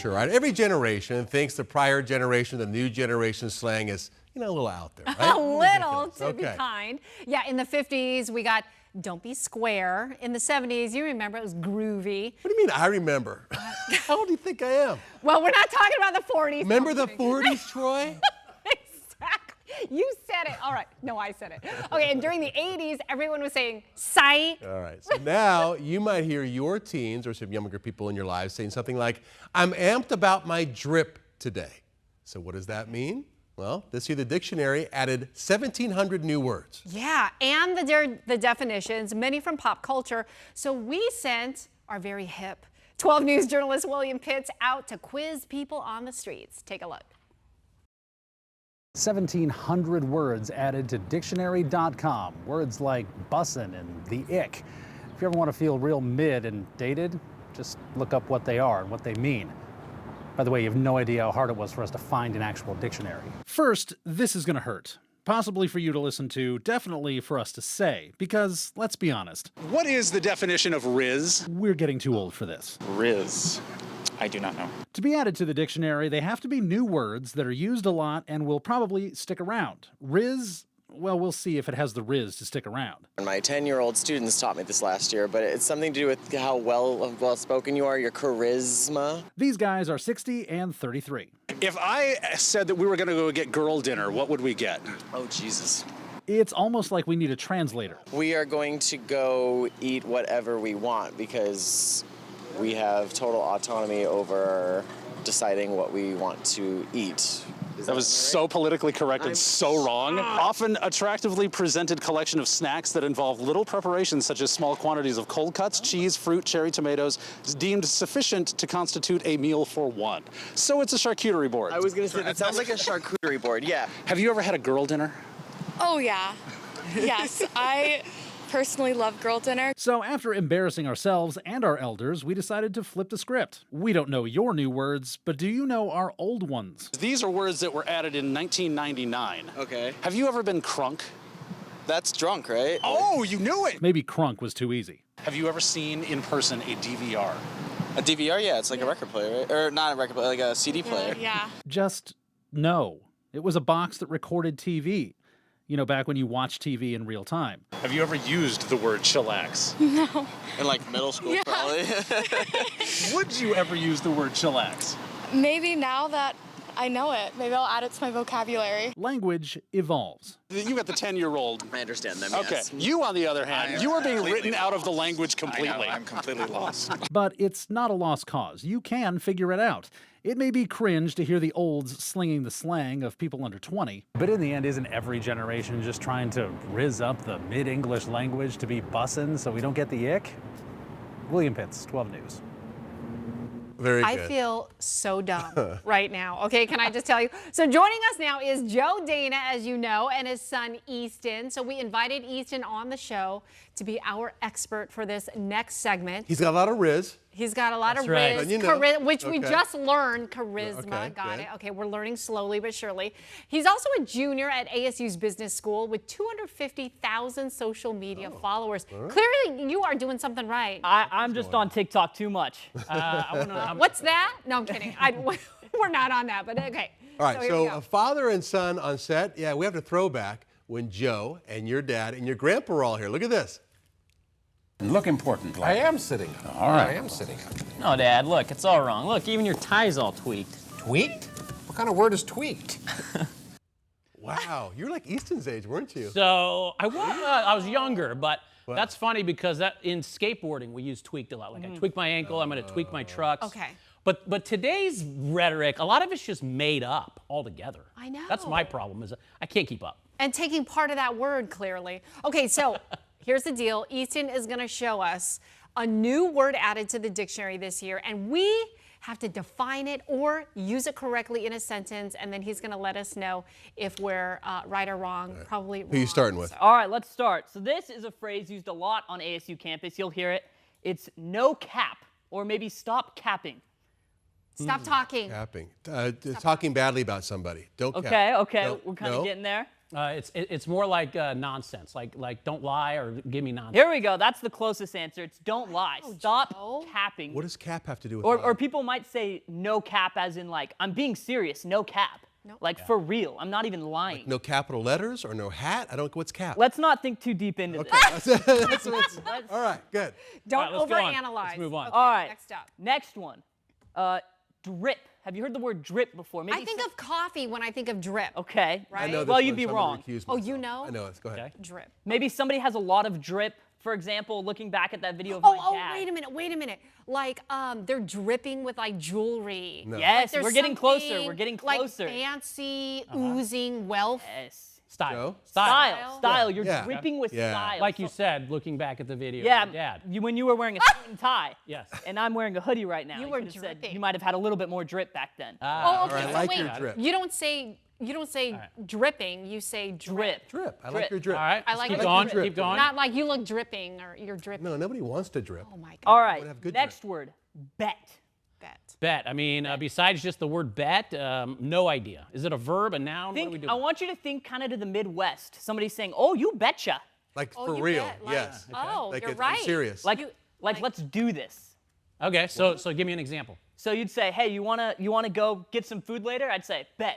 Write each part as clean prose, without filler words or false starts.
Sure, right? Every generation thinks the prior generation, the new generation slang is, a little out there, right? A little, to Okay. be kind. Yeah, in the 50s, we got don't be square. In the 70s, you remember, it was groovy. What do you mean I remember? How old do you think I am? Well, we're not talking about the 40s. Remember the 40s, Troy? Exactly. You said it. All right. No, I said it. Okay, and during the 80s, everyone was saying, psych. All right, so now you might hear your teens or some younger people in your lives saying something like, I'm amped about my drip today. So what does that mean? Well, this year the dictionary added 1,700 new words. Yeah, and the definitions, many from pop culture. So we sent our very hip 12 News journalist William Pitts out to quiz people on the streets. Take a look. 1,700 words added to dictionary.com. Words like bussin' and the ick. If you ever want to feel real mid and dated, just look up what they are and what they mean. By the way, you have no idea how hard it was for us to find an actual dictionary. First, this is going to hurt. Possibly for you to listen to, definitely for us to say, because let's be honest. What is the definition of Rizz? We're getting too old for this. Rizz. I do not know. To be added to the dictionary, they have to be new words that are used a lot and will probably stick around. Rizz, well, we'll see if it has the Rizz to stick around. My 10-year-old students taught me this last year, but it's something to do with how well-spoken you are, your charisma. These guys are 60 and 33. If I said that we were going to go get girl dinner, what would we get? Oh, Jesus. It's almost like we need a translator. We are going to go eat whatever we want because we have total autonomy over deciding what we want to eat. That was so politically correct and so wrong. Often attractively presented collection of snacks that involve little preparation, such as small quantities of cold cuts, cheese, fruit, cherry tomatoes, is deemed sufficient to constitute a meal for one. So it's a charcuterie board. I was going to say, that sounds like a charcuterie board, yeah. Have you ever had a girl dinner? Oh, yeah. Yes, I personally love girl dinner. So after embarrassing ourselves and our elders, we decided to flip the script. We don't know your new words, but do you know our old ones? These are words that were added in 1999. Okay. Have you ever been crunk? That's drunk, right? Oh, you knew it! Maybe crunk was too easy. Have you ever seen in person a DVR? A DVR, yeah, it's like a record player, right? Or not a record player, like a CD player. Yeah. Just no. It was a box that recorded TV. You know, back when you watched TV in real time. Have you ever used the word chillax? No. In like middle school, Yeah. probably. Would you ever use the word chillax? Maybe now that I know it, maybe I'll add it to my vocabulary. Language evolves. You got the 10-year-old. I understand them, Okay. yes. You, on the other hand, you are being written out of the language completely. I'm completely lost. But it's not a lost cause. You can figure it out. It may be cringe to hear the olds slinging the slang of people under 20. But in the end, isn't every generation just trying to rizz up the mid-English language to be bussin' so we don't get the ick? William Pitts, 12 News. Very I good. feel so dumb right now. Okay, can I just tell you? So joining us now is Joe Dana, as you know, and his son Easton. So we invited Easton on the show to be our expert for this next segment. He's got a lot of Rizz. He's got a lot of right. Rizz, And you know. which we Okay. just learned, charisma, Okay, got good. it. Okay, we're learning slowly but surely. He's also a junior at ASU's business school with 250,000 social media followers. Clearly, you are doing something right. I'm just on TikTok too much. What's that? No, I'm kidding. We're not on that, but okay. All right, here we so go. a father and son on set. Yeah, we have to throw back when Joe and your dad and your grandpa are all here. Look at this. Look important. I am sitting up. All right. I am sitting up. No, Dad, look, it's all wrong. Look, even your tie's all tweaked. Tweaked? What kind of word is tweaked? Wow, you're like Easton's age, weren't you? So I was younger, but that's funny because that in skateboarding we use tweaked a lot. Like I tweaked my ankle, I'm going to tweak my trucks. Okay. But today's rhetoric, a lot of it's just made up altogether. I know. That's my problem is I can't keep up. And taking part of that word, clearly. Okay, so here's the deal. Easton is going to show us a new word added to the dictionary this year, and we have to define it or use it correctly in a sentence, and then he's going to let us know if we're right or wrong. Probably wrong. Who are you starting with? All right, let's start. So this is a phrase used a lot on ASU campus. You'll hear it. It's no cap, or maybe stop capping. Stop talking. Capping. Talking badly about somebody. Don't cap. Okay, No, we're kind of no. getting there. It's more like nonsense, like don't lie or give me nonsense. Here we go. That's the closest answer. It's don't lie. Stop capping. What does cap have to do with Or people might say no cap as in like, I'm being serious, no cap. Like for real, I'm not even lying. Like no capital letters or no hat? I don't. What's cap? Let's not think too deep into this. All right, good. Don't let's go on. overanalyze. Let's move on. Okay, All right. Next up. Next one. Drip. Have you heard the word drip before? Maybe I think of coffee when I think of drip. Okay. Right? I know this Well, one, you'd be so I'm gonna wrong. recuse Oh, myself. you know? I know it. Go ahead. Okay. Drip. Maybe somebody has a lot of drip. For example, looking back at that video of my dad. Wait a minute. Like, they're dripping with like jewelry. No. Yes, There's we're getting closer. something, We're getting closer. Like fancy, oozing wealth. Yes. Style. Joe? Style. You're Yeah. dripping with Yeah. style. Like you said, looking back at the video. Yeah, of your dad. when you were wearing a suit and tie. Yes. And I'm wearing a hoodie right now. You were could've said dripping. you might have had a little bit more drip back then. Oh, All okay. right, I So like wait, your drip. you don't say dripping. You say drip. Drip. I like your drip. All right. I like keep your going. drip. Keep going. Not like you look dripping or you're dripping. No, nobody wants to drip. Oh my God. All right. have good Next word. Bet. Bet. I mean, besides just the word bet, no idea. Is it a verb, a noun? What do we do? I want you to think kind of to the Midwest. Somebody saying, "Oh, you betcha." Like Oh, for you real. bet, like- Yes. Oh, Like you're I'm right. serious. Like let's do this. Okay, so give me an example. So you'd say, "Hey, you wanna go get some food later?" I'd say, "Bet."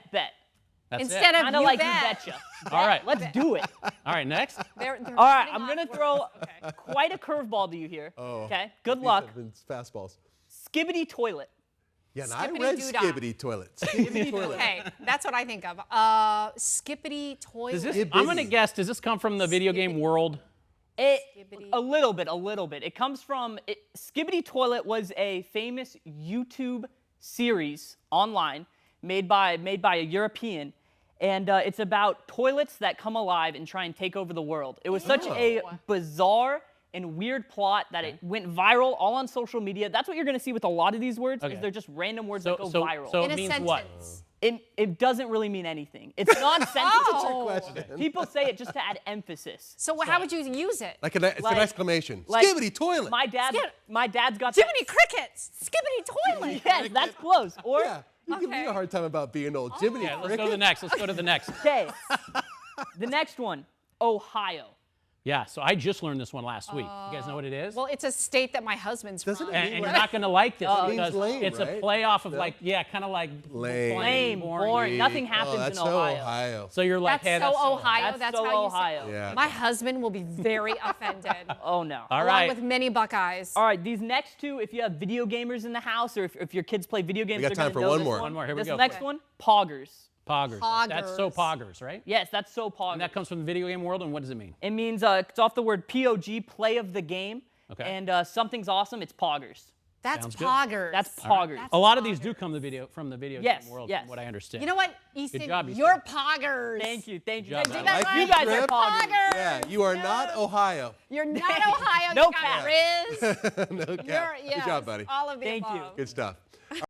That's Instead it. of Kind of you like bet. you betcha. All right. Let's do it. All right, next. They're All right, putting I'm on gonna words. throw Okay. quite a curveball to you here. Oh. Okay. Good These luck. have been fastballs. Skibbity toilet. Yeah, and I Skippity read doo-dah. skibbity toilet. Skibbity toilet. Okay, that's what I think of. Skippity toilet. Does this, I'm going to guess, does this come from the video game world? Skibbity. A little bit. It comes from Skibbity Toilet was a famous YouTube series online made by a European, and it's about toilets that come alive and try and take over the world. It was such a bizarre and weird plot that it went viral all on social media. That's what you're going to see with a lot of these words, is they're just random words that go viral. So In it a means sentence. what? It doesn't really mean anything. It's nonsensical. Oh. People say it just to add emphasis. So how would you use it? Like it's an exclamation. like- Skibbity toilet. My dad's got Jiminy Crickets. Skippity toilet. Yes, that's close. Or yeah. You give me Okay. a hard time about being old. Jiminy Yeah, let's go to Cricket. the next. Let's go to the next. okay. The next one, Ohio. Yeah, so I just learned this one last week. You guys know what it is? Well, it's a state that my husband's Doesn't from. it and you're not going to like this It means because lame, it's right? a play off of No? like, kind of like Lame. Boring. Nothing happens Oh, that's in so Ohio. Ohio. So you're like, That's hey, so that's Ohio. That's how so you Ohio. say it. Yeah. My husband will be very offended. Oh no. All Along right. with many Buckeyes. All right, these next two, if you have video gamers in the house or if your kids play video games, got they're time gonna for know one this more. One more, here we this go. next Okay. one, poggers. Poggers. That's so Poggers. poggers, right? Yes, that's so poggers. And that comes from the video game world, and what does it mean? It means it's off the word POG, play of the game. Okay. And something's awesome, it's poggers. That's Sounds good. poggers. That's poggers. That's A lot of these poggers. do come from the video Yes, game world, yes. from what I understand. You know what, Easton? job, Easton. You're poggers. Thank you. job, Did I that like right? You guys are Drip. poggers. Yeah, you are not Ohio. You're not Ohio. No you got cap. Rizz. No cap. You're, Good job, yes, buddy. all of the Thank you. above. Good stuff.